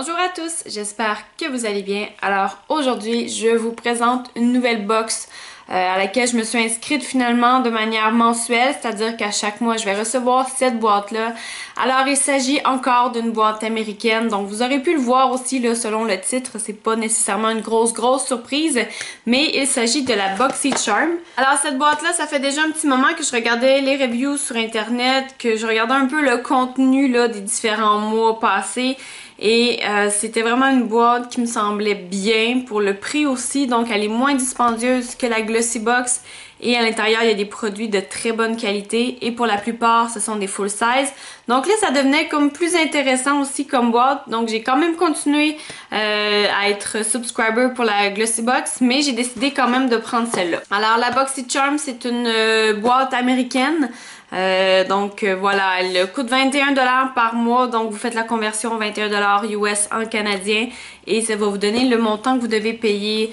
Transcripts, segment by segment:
Bonjour à tous, j'espère que vous allez bien. Alors aujourd'hui, je vous présente une nouvelle box à laquelle je me suis inscrite finalement de manière mensuelle, c'est-à-dire qu'à chaque mois, je vais recevoir cette boîte-là. Alors il s'agit encore d'une boîte américaine, donc vous aurez pu le voir aussi là, selon le titre, c'est pas nécessairement une grosse surprise, mais il s'agit de la BoxyCharm. Alors cette boîte-là, ça fait déjà un petit moment que je regardais les reviews sur internet, que je regardais un peu le contenu là, des différents mois passés. Et c'était vraiment une boîte qui me semblait bien pour le prix aussi, donc elle est moins dispendieuse que la Glossybox et à l'intérieur il y a des produits de très bonne qualité et pour la plupart ce sont des full size. Donc là ça devenait comme plus intéressant aussi comme boîte, donc j'ai quand même continué à être subscriber pour la Glossybox, mais j'ai décidé quand même de prendre celle-là. Alors la BoxyCharm c'est une boîte américaine. Voilà, elle coûte 21$ par mois, donc vous faites la conversion 21$ US en canadien et ça va vous donner le montant que vous devez payer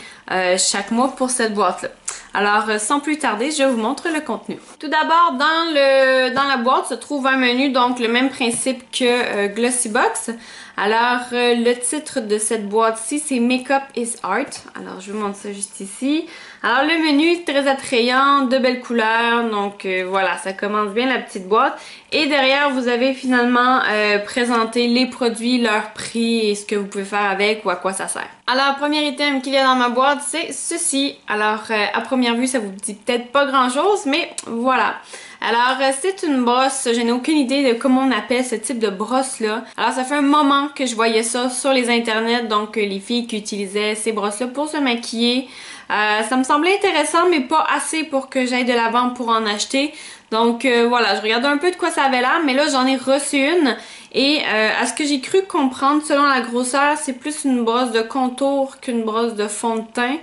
chaque mois pour cette boîte-là. Alors, sans plus tarder, je vous montre le contenu. Tout d'abord, dans la boîte se trouve un menu, donc le même principe que Glossybox. Alors, le titre de cette boîte-ci, c'est Makeup is Art. Alors, je vous montre ça juste ici. Alors, le menu est très attrayant, de belles couleurs. Donc, voilà, ça commence bien la petite boîte. Et derrière, vous avez finalement présenté les produits, leur prix et ce que vous pouvez faire avec ou à quoi ça sert. Alors, premier item qu'il y a dans ma boîte, c'est ceci. Alors, à première vue, ça vous dit peut-être pas grand-chose, mais voilà. Alors, c'est une brosse, je n'ai aucune idée de comment on appelle ce type de brosse-là. Alors, ça fait un moment que je voyais ça sur les internets, donc les filles qui utilisaient ces brosses-là pour se maquiller. Ça me semblait intéressant, mais pas assez pour que j'aille de l'avant pour en acheter. Donc voilà, je regardais un peu de quoi ça avait l'air, mais là j'en ai reçu une. Et à ce que j'ai cru comprendre, selon la grosseur, c'est plus une brosse de contour qu'une brosse de fond de teint.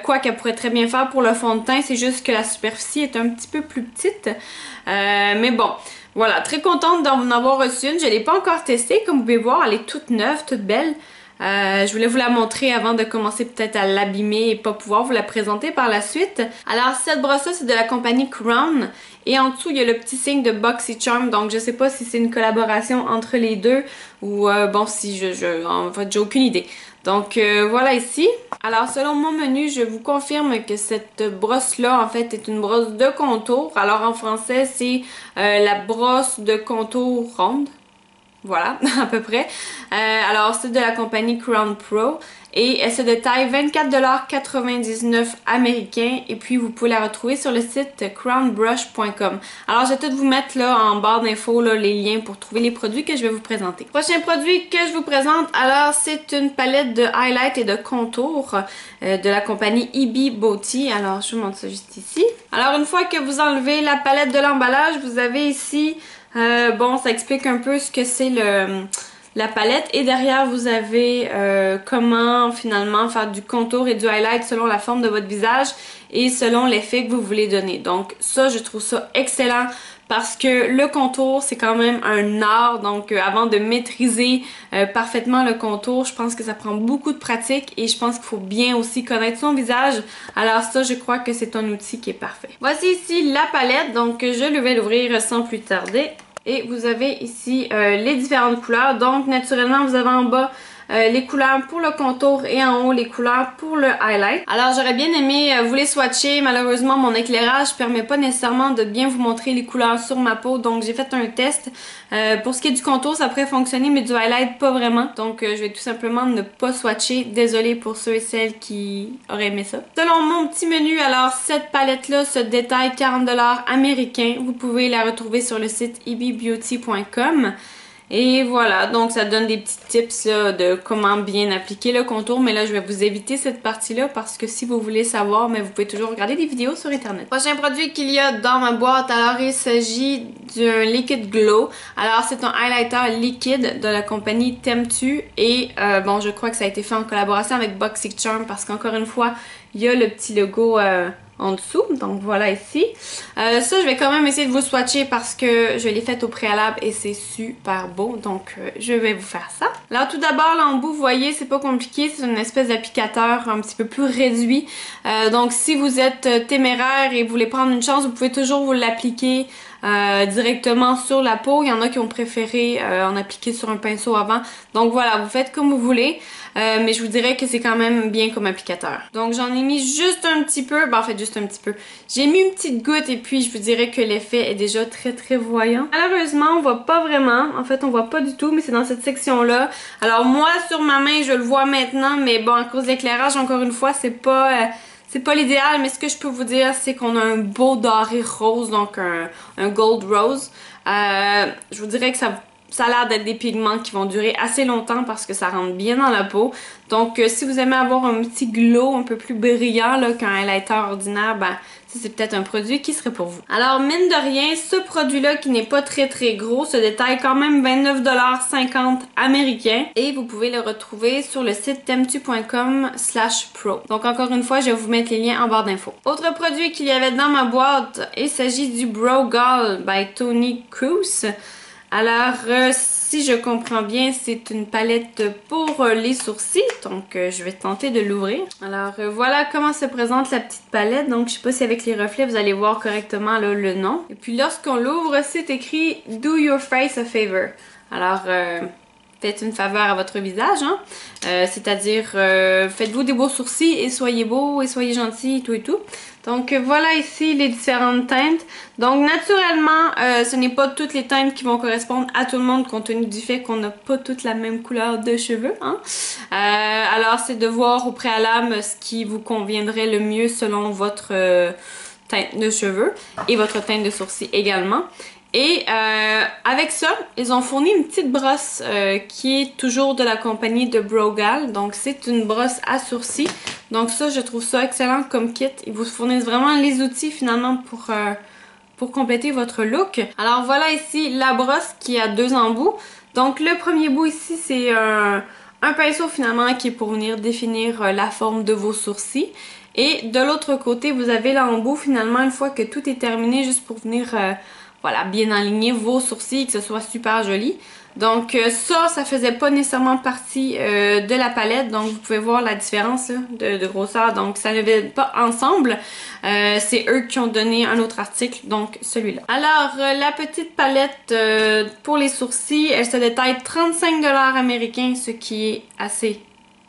Quoi qu'elle pourrait très bien faire pour le fond de teint, c'est juste que la superficie est un petit peu plus petite. Mais bon, voilà, très contente d'en avoir reçu une. Je ne l'ai pas encore testée, comme vous pouvez voir, elle est toute neuve, toute belle. Je voulais vous la montrer avant de commencer peut-être à l'abîmer et pas pouvoir vous la présenter par la suite. Alors cette brosse-là, c'est de la compagnie Crown. Et en dessous, il y a le petit signe de BoxyCharm. Donc je sais pas si c'est une collaboration entre les deux ou bon, si en fait, j'ai aucune idée. Donc voilà ici. Alors selon mon menu, je vous confirme que cette brosse-là en fait est une brosse de contour. Alors en français, c'est la brosse de contour ronde. Voilà, à peu près. Alors, c'est de la compagnie Crown Pro et c'est de taille 24,99$ américain et puis vous pouvez la retrouver sur le site crownbrush.com. Alors, je vais tout vous mettre là en barre d'infos les liens pour trouver les produits que je vais vous présenter. Prochain produit que je vous présente, alors c'est une palette de highlight et de contour de la compagnie EB Beauty. Alors, je vous montre ça juste ici. Alors, une fois que vous enlevez la palette de l'emballage, vous avez ici bon, ça explique un peu ce que c'est la palette et derrière vous avez comment finalement faire du contour et du highlight selon la forme de votre visage et selon l'effet que vous voulez donner. Donc ça, je trouve ça excellent parce que le contour, c'est quand même un art. Donc avant de maîtriser parfaitement le contour, je pense que ça prend beaucoup de pratique et je pense qu'il faut bien aussi connaître son visage. Alors ça, je crois que c'est un outil qui est parfait. Voici ici la palette, donc je vais l'ouvrir sans plus tarder. Et vous avez ici les différentes couleurs. Donc naturellement, vous avez en bas les couleurs pour le contour et en haut les couleurs pour le highlight. Alors j'aurais bien aimé vous les swatcher, malheureusement mon éclairage ne permet pas nécessairement de bien vous montrer les couleurs sur ma peau, donc j'ai fait un test. Pour ce qui est du contour, ça pourrait fonctionner, mais du highlight pas vraiment. Donc je vais tout simplement ne pas swatcher, désolée pour ceux et celles qui auraient aimé ça. Selon mon petit menu, alors cette palette là se détaille 40$ américains. Vous pouvez la retrouver sur le site ebbeauty.com. Et voilà, donc ça donne des petits tips là, de comment bien appliquer le contour. Mais là, je vais vous éviter cette partie-là parce que si vous voulez savoir, mais vous pouvez toujours regarder des vidéos sur internet. Prochain produit qu'il y a dans ma boîte, alors il s'agit d'un Liquid Glow. Alors c'est un highlighter liquide de la compagnie Temptu. Et bon, je crois que ça a été fait en collaboration avec BoxyCharm parce qu'encore une fois, il y a le petit logo en dessous, donc voilà ici. Ça, je vais quand même essayer de vous swatcher parce que je l'ai fait au préalable et c'est super beau, donc je vais vous faire ça. Alors tout d'abord, là en bout, vous voyez, c'est pas compliqué, c'est une espèce d'applicateur un petit peu plus réduit. Donc si vous êtes téméraire et vous voulez prendre une chance, vous pouvez toujours vous l'appliquer directement sur la peau. Il y en a qui ont préféré en appliquer sur un pinceau avant. Donc voilà, vous faites comme vous voulez. Mais je vous dirais que c'est quand même bien comme applicateur. Donc j'en ai mis juste un petit peu, ben en fait juste un petit peu. J'ai mis une petite goutte et puis je vous dirais que l'effet est déjà très voyant. Malheureusement on voit pas vraiment, en fait on voit pas du tout, mais c'est dans cette section là. Alors moi sur ma main je le vois maintenant, mais bon à cause de l'éclairage encore une fois c'est pas l'idéal, mais ce que je peux vous dire c'est qu'on a un beau doré rose, donc un gold rose. Je vous dirais que ça a l'air d'être des pigments qui vont durer assez longtemps parce que ça rentre bien dans la peau. Donc si vous aimez avoir un petit glow un peu plus brillant qu'un highlighter ordinaire, ben c'est peut-être un produit qui serait pour vous. Alors mine de rien, ce produit-là qui n'est pas très gros se détaille quand même 29,50$ américains et vous pouvez le retrouver sur le site temtu.com/pro. Donc encore une fois, je vais vous mettre les liens en barre d'infos. Autre produit qu'il y avait dans ma boîte, il s'agit du Brow Gal by Toni Kroos. Alors, si je comprends bien, c'est une palette pour les sourcils, donc je vais tenter de l'ouvrir. Alors, voilà comment se présente la petite palette. Donc, je sais pas si avec les reflets, vous allez voir correctement là, le nom. Et puis, lorsqu'on l'ouvre, c'est écrit « Do your face a favor ». Alors, faites une faveur à votre visage, hein. C'est-à-dire, faites-vous des beaux sourcils et soyez beaux et soyez gentils et tout. Donc voilà ici les différentes teintes. Donc naturellement, ce n'est pas toutes les teintes qui vont correspondre à tout le monde compte tenu du fait qu'on n'a pas toutes la même couleur de cheveux, hein. Alors c'est de voir au préalable ce qui vous conviendrait le mieux selon votre teinte de cheveux et votre teinte de sourcils également. Et avec ça, ils ont fourni une petite brosse qui est toujours de la compagnie de Brow Gal. Donc c'est une brosse à sourcils. Donc ça, je trouve ça excellent comme kit. Ils vous fournissent vraiment les outils finalement pour compléter votre look. Alors voilà ici la brosse qui a deux embouts. Donc le premier bout ici, c'est un pinceau finalement qui est pour venir définir la forme de vos sourcils. Et de l'autre côté, vous avez l'embout finalement une fois que tout est terminé juste pour venir... voilà, bien aligner vos sourcils, que ce soit super joli. Donc ça faisait pas nécessairement partie de la palette. Donc vous pouvez voir la différence là, de grosseur. Donc ça ne va pas ensemble. C'est eux qui ont donné un autre article, donc celui-là. Alors la petite palette pour les sourcils, elle se détaille 35$ américains, ce qui est assez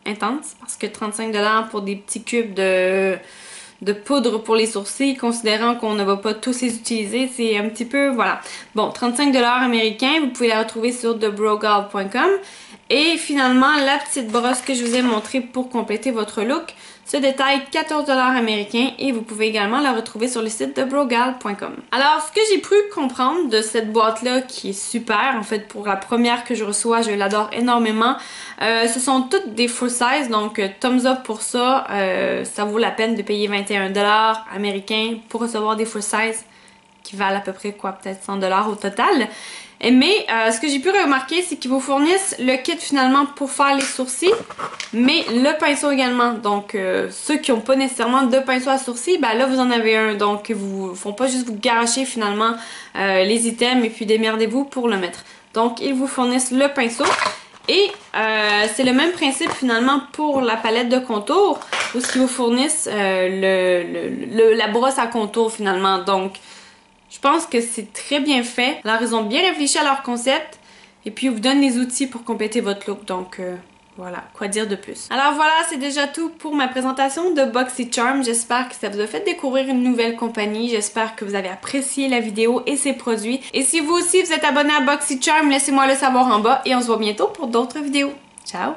intense. Parce que 35$ pour des petits cubes de poudre pour les sourcils, considérant qu'on ne va pas tous les utiliser, c'est un petit peu, voilà. Bon, 35$ américains, vous pouvez la retrouver sur thebrowgal.com. Et finalement, la petite brosse que je vous ai montrée pour compléter votre look se détaille 14$ américains et vous pouvez également la retrouver sur le site de brogal.com. Alors, ce que j'ai pu comprendre de cette boîte-là, qui est super, en fait, pour la première que je reçois, je l'adore énormément. Ce sont toutes des full size, donc thumbs up pour ça. Ça vaut la peine de payer 21$ américains pour recevoir des full size qui valent à peu près quoi, peut-être 100$ au total. Mais ce que j'ai pu remarquer, c'est qu'ils vous fournissent le kit finalement pour faire les sourcils, mais le pinceau également. Donc ceux qui n'ont pas nécessairement de pinceau à sourcils, ben là vous en avez un. Donc ils ne font pas juste vous garocher finalement les items et puis démerdez-vous pour le mettre. Donc ils vous fournissent le pinceau. Et c'est le même principe finalement pour la palette de contour, où ils vous fournissent la brosse à contour finalement. Donc je pense que c'est très bien fait. Alors, ils ont bien réfléchi à leur concept. Et puis, ils vous donnent les outils pour compléter votre look. Donc, voilà, quoi dire de plus. Alors voilà, c'est déjà tout pour ma présentation de BoxyCharm. J'espère que ça vous a fait découvrir une nouvelle compagnie. J'espère que vous avez apprécié la vidéo et ses produits. Et si vous aussi, vous êtes abonné à BoxyCharm, laissez-moi le savoir en bas. Et on se voit bientôt pour d'autres vidéos. Ciao!